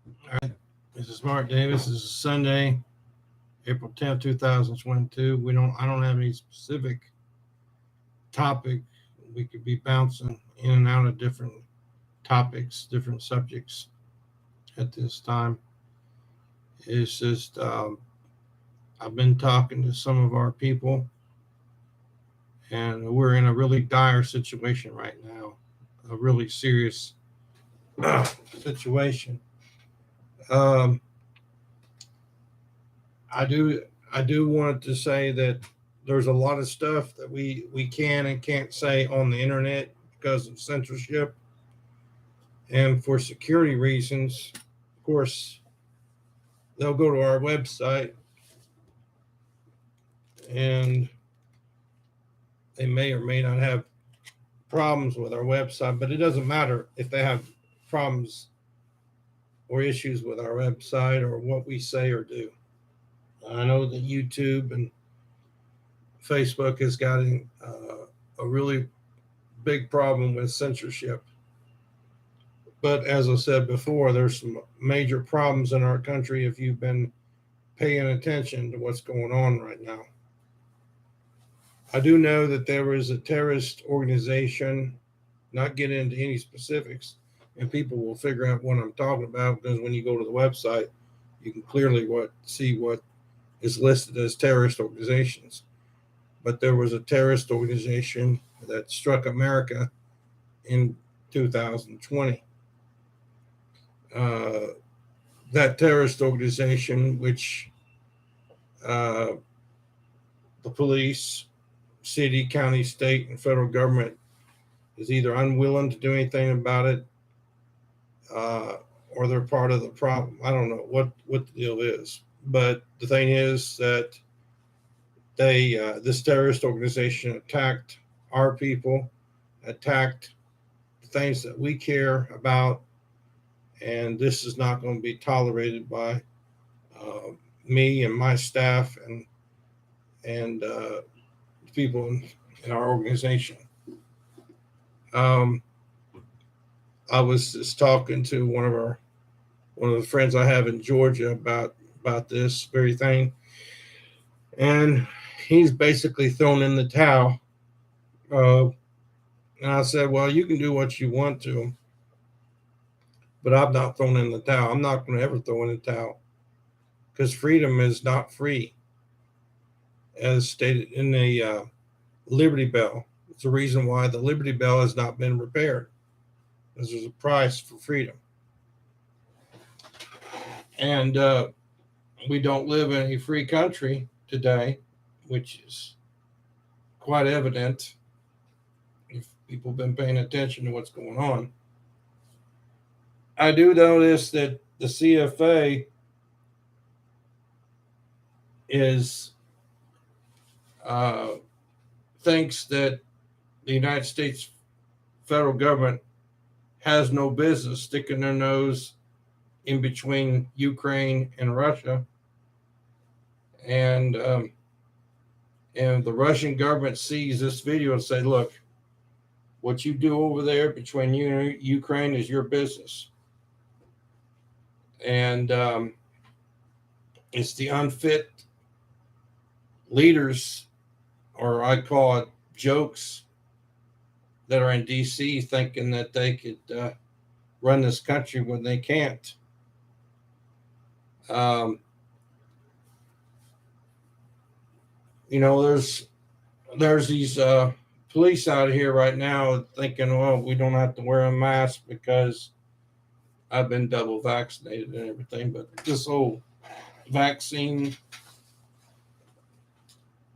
All right. This is Mark Davis. This is Sunday, April 10th, 2022. I don't have any specific topic. We could be bouncing in and out of different topics, different subjects at this time. It's just, I've been talking to some of our people, and we're in a really dire situation right now, a really serious situation. Um, I do I do want to say that there's a lot of stuff that we can and can't say on the internet because of censorship and for security reasons. Of course, they'll go to our website and they may or may not have problems with our website, but it doesn't matter if they have problems or issues with our website or what we say or do. I know that YouTube and Facebook has gotten a really big problem with censorship. But as I said before, there's some major problems in our country if you've been paying attention to what's going on right now. I do know that there was a terrorist organization, not get into any specifics, and people will figure out what I'm talking about because when you go to the website, you can clearly see what is listed as terrorist organizations. But there was a terrorist organization that struck America in 2020. Uh, that terrorist organization, which uh, the police, city, county, state, and federal government is either unwilling to do anything about it uh, or they're part of the problem. I don't know what the deal is. But the thing is that this terrorist organization attacked our people, attacked the things that we care about, and this is not going to be tolerated by uh, me and my staff and people in our organization. Um, I was just talking to one of the friends I have in Georgia about this very thing, and he's basically thrown in the towel. Uh, and I said, "Well, you can do what you want to, but I'm not throwing in the towel. I'm not going to ever throw in the towel because freedom is not free, as stated in the Liberty Bell. It's the reason why the Liberty Bell has not been repaired, because there's a price for freedom, and we don't live in a free country today, which is quite evident if people have been paying attention to what's going on. I do notice that the CFA is uh, thinks that the United States federal government has no business sticking their nose in between Ukraine and Russia, and the Russian government sees this video and say, "Look, what you do over there between you and Ukraine is your business," and it's the unfit leaders, or I call it jokes, that are in D.C. thinking that they could run this country when they can't. Um, there's these police out here right now thinking, well, we don't have to wear a mask because I've been double vaccinated and everything. But this whole vaccine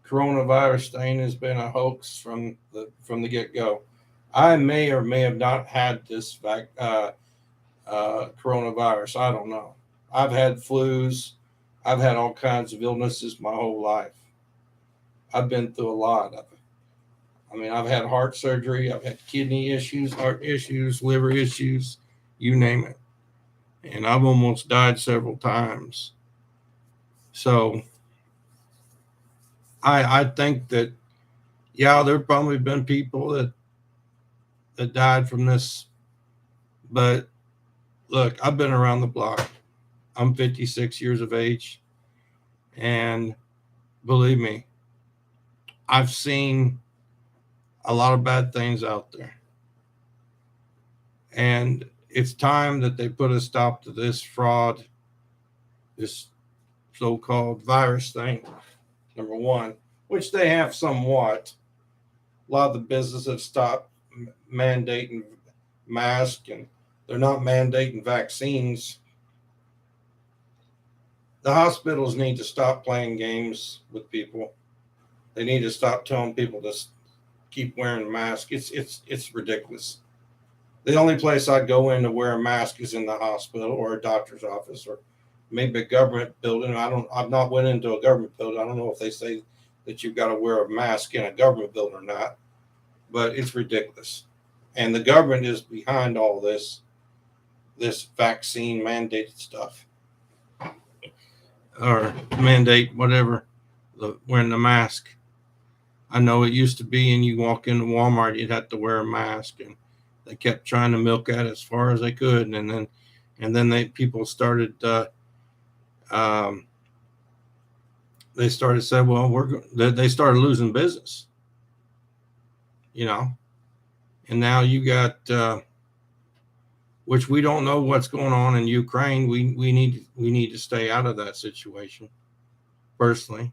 coronavirus thing has been a hoax from the get go. I may or may have not had this coronavirus. I don't know. I've had flus. I've had all kinds of illnesses my whole life. I've been through a lot of it. I mean, I've had heart surgery. I've had kidney issues, heart issues, liver issues, you name it. And I've almost died several times. So I think that, yeah, there have probably been people that died from this. But look, I've been around the block. I'm 56 years of age, and believe me, I've seen a lot of bad things out there. And it's time that they put a stop to this fraud, this so-called virus thing, number one, which they have somewhat. A lot of the businesses have stopped mandating masks, and they're not mandating vaccines. The hospitals need to stop playing games with people. They need to stop telling people to keep wearing a mask. It's ridiculous. The only place I'd go in to wear a mask is in the hospital or a doctor's office or maybe a government building. I've not went into a government building. I don't know if they say that you've got to wear a mask in a government building or not, but it's ridiculous. And the government is behind all this vaccine mandated stuff, or mandate whatever, wearing the mask. I know it used to be, and you walk into Walmart, you'd have to wear a mask, and they kept trying to milk at it as far as they could, and then people started they started saying, well, they started losing business, and now you got which we don't know what's going on in Ukraine. We need to stay out of that situation. Personally,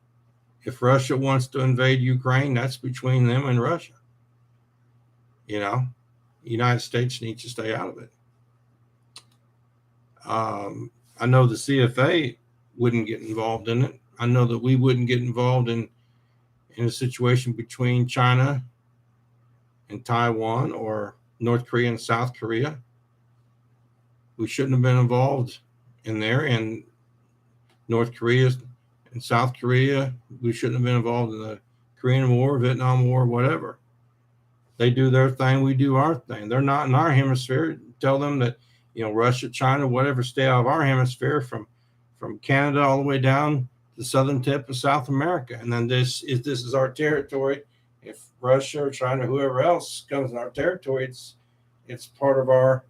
if Russia wants to invade Ukraine, that's between them and Russia. The United States needs to stay out of it. I know the CFA wouldn't get involved in it. I know that we wouldn't get involved in a situation between China and Taiwan or North Korea and South Korea. We shouldn't have been involved in there. And North Korea and South Korea, we shouldn't have been involved in the Korean War, Vietnam War, whatever. They do their thing, we do our thing. They're not in our hemisphere. Tell them that, Russia, China, whatever, stay out of our hemisphere from Canada all the way down the southern tip of South America. And then this is our territory. If Russia or China, whoever else comes in our territory, it's part of our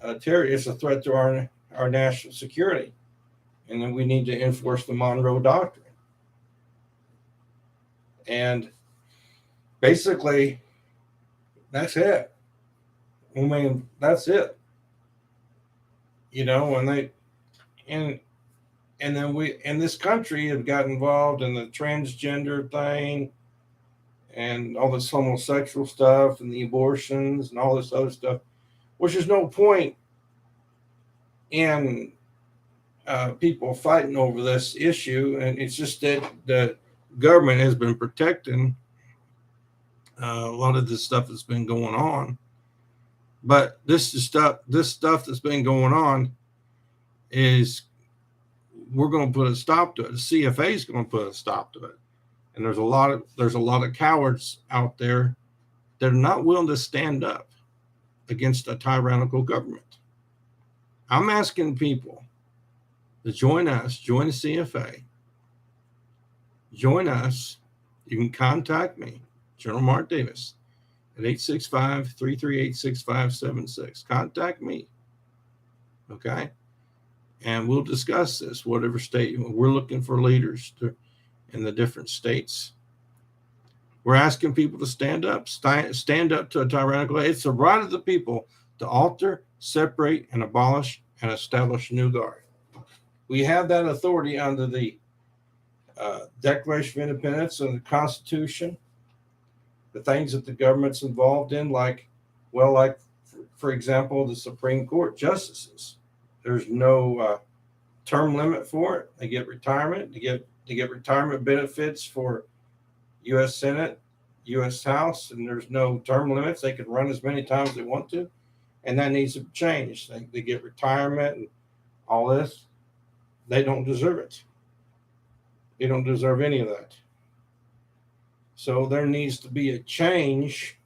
territory. It's a threat to our national security. And then we need to enforce the Monroe Doctrine. And basically, that's it. I mean, that's it. And then we in this country have got involved in the transgender thing and all this homosexual stuff and the abortions and all this other stuff, which is no point in people fighting over this issue. And it's just that the government has been protecting a lot of this stuff that's been going on. But this stuff that's been going on is, we're going to put a stop to it. The CFA is going to put a stop to it. And there's a lot of cowards out there that are not willing to stand up against a tyrannical government. I'm asking people to join us, join the CFA, join us. You can contact me, General Mark Davis, at 865-338-6576. Contact me. Okay? And we'll discuss this, whatever state. We're looking for leaders in the different states. We're asking people to stand up to a tyrannical. It's the right of the people to alter, separate, and abolish and establish a new guard. We have that authority under the Declaration of Independence and the Constitution. The things that the government's involved in, for example, the Supreme Court justices. There's no term limit for it. They get retirement. They get retirement benefits for U.S. Senate, U.S. House, and there's no term limits. They can run as many times as they want to, and that needs to change. They get retirement and all this. They don't deserve it. They don't deserve any of that. So there needs to be a change.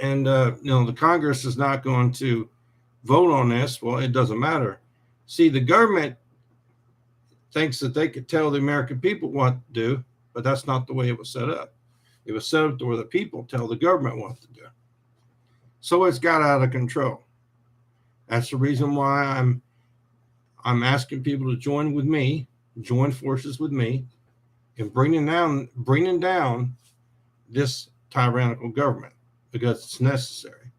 And, the Congress is not going to vote on this. Well, it doesn't matter. See, the government thinks that they could tell the American people what to do, but that's not the way it was set up. It was set up to where the people tell the government what to do. So it's got out of control. That's the reason why I'm asking people to join with me, join forces with me, in bringing down this tyrannical government, because it's necessary.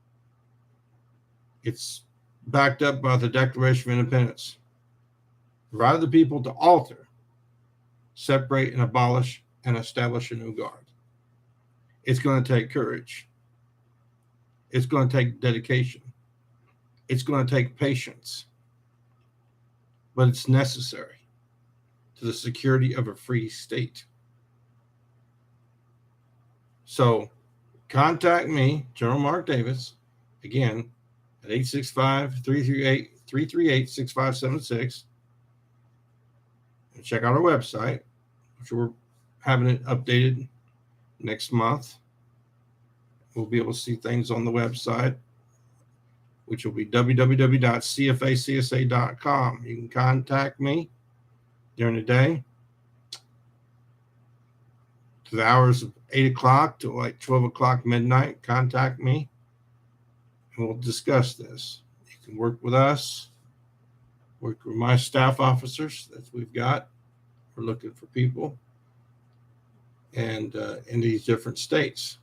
It's backed up by the Declaration of Independence. The right of the people to alter, separate, and abolish and establish a new guard. It's going to take courage. It's going to take dedication. It's going to take patience. But it's necessary to the security of a free state. So contact me, General Mark Davis, again, at 865-338-6576. And check out our website, which we're having it updated next month. We'll be able to see things on the website, which will be www.cfacsa.com. You can contact me during the day to the hours of 8 o'clock to like 12 o'clock midnight. Contact me and we'll discuss this. You can work with us, work with my staff officers that we've got. We're looking for people and in these different states.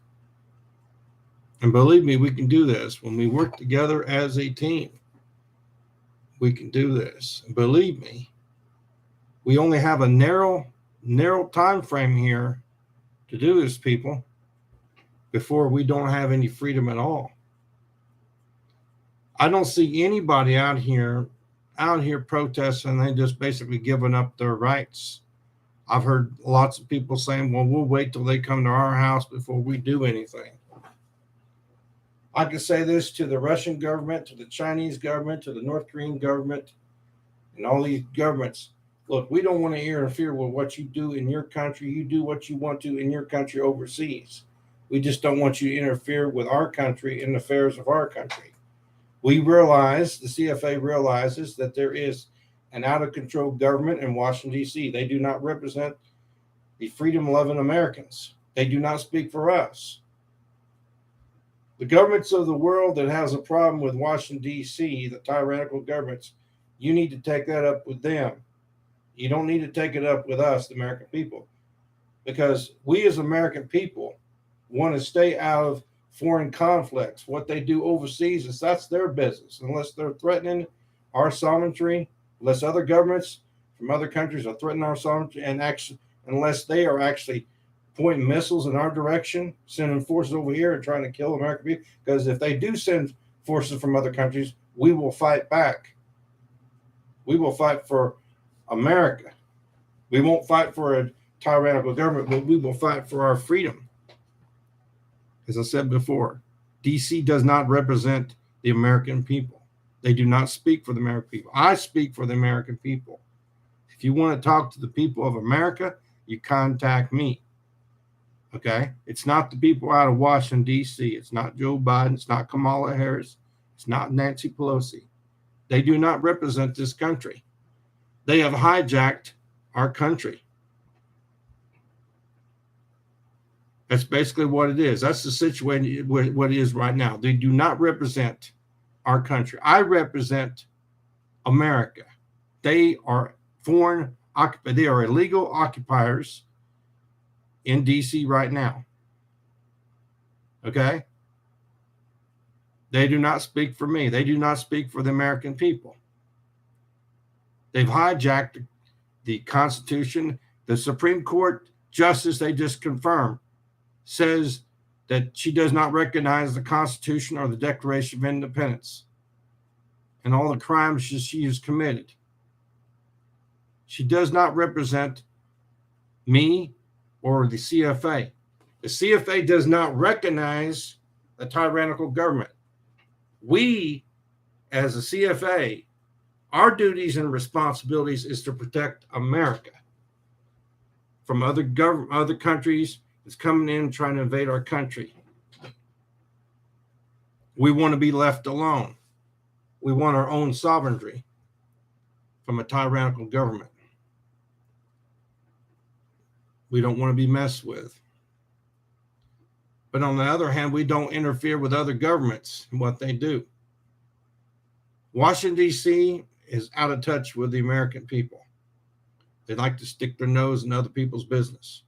And believe me, we can do this. When we work together as a team, we can do this. And believe me, we only have a narrow time frame here to do this, people, before we don't have any freedom at all. I don't see anybody out here protesting. They just basically giving up their rights. I've heard lots of people saying, well, we'll wait till they come to our house before we do anything. I can say this to the Russian government, to the Chinese government, to the North Korean government, and all these governments. Look, we don't want to interfere with what you do in your country. You do what you want to in your country overseas. We just don't want you to interfere with our country in the affairs of our country. We realize, the CFA realizes, that there is an out-of-control government in Washington, D.C. They do not represent the freedom-loving Americans. They do not speak for us. The governments of the world that has a problem with Washington, D.C., the tyrannical governments, you need to take that up with them. You don't need to take it up with us, the American people, because we as American people want to stay out of foreign conflicts. What they do overseas that's their business, unless they're threatening our sovereignty, unless other governments from other countries are threatening our sovereignty, and actually, unless they are actually pointing missiles in our direction, sending forces over here and trying to kill American people. Because if they do send forces from other countries, we will fight back. We will fight for America. We won't fight for a tyrannical government, but we will fight for our freedom. As I said before, DC does not represent the American people. They do not speak for the American people. I speak for the American people. If you want to talk to the people of America, you contact me. Okay? It's not the people out of Washington, D.C. It's not Joe Biden. It's not Kamala Harris. It's not Nancy Pelosi. They do not represent this country. They have hijacked our country. That's basically what it is. That's the situation, what it is right now. They do not represent our country. I represent America. They are foreign occupiers. They are illegal occupiers in D.C. right now. Okay? They do not speak for me. They do not speak for the American people. They've hijacked the Constitution. The Supreme Court justice they just confirmed says that she does not recognize the Constitution or the Declaration of Independence and all the crimes she has committed. She does not represent me or the CFA. The CFA does not recognize a tyrannical government. We, as a CFA, our duties and responsibilities is to protect America from other countries that's coming in trying to invade our country. We want to be left alone. We want our own sovereignty from a tyrannical government. We don't want to be messed with. But on the other hand, we don't interfere with other governments and what they do. Washington, D.C. is out of touch with the American people. They like to stick their nose in other people's business.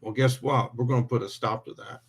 Well, guess what? We're going to put a stop to that.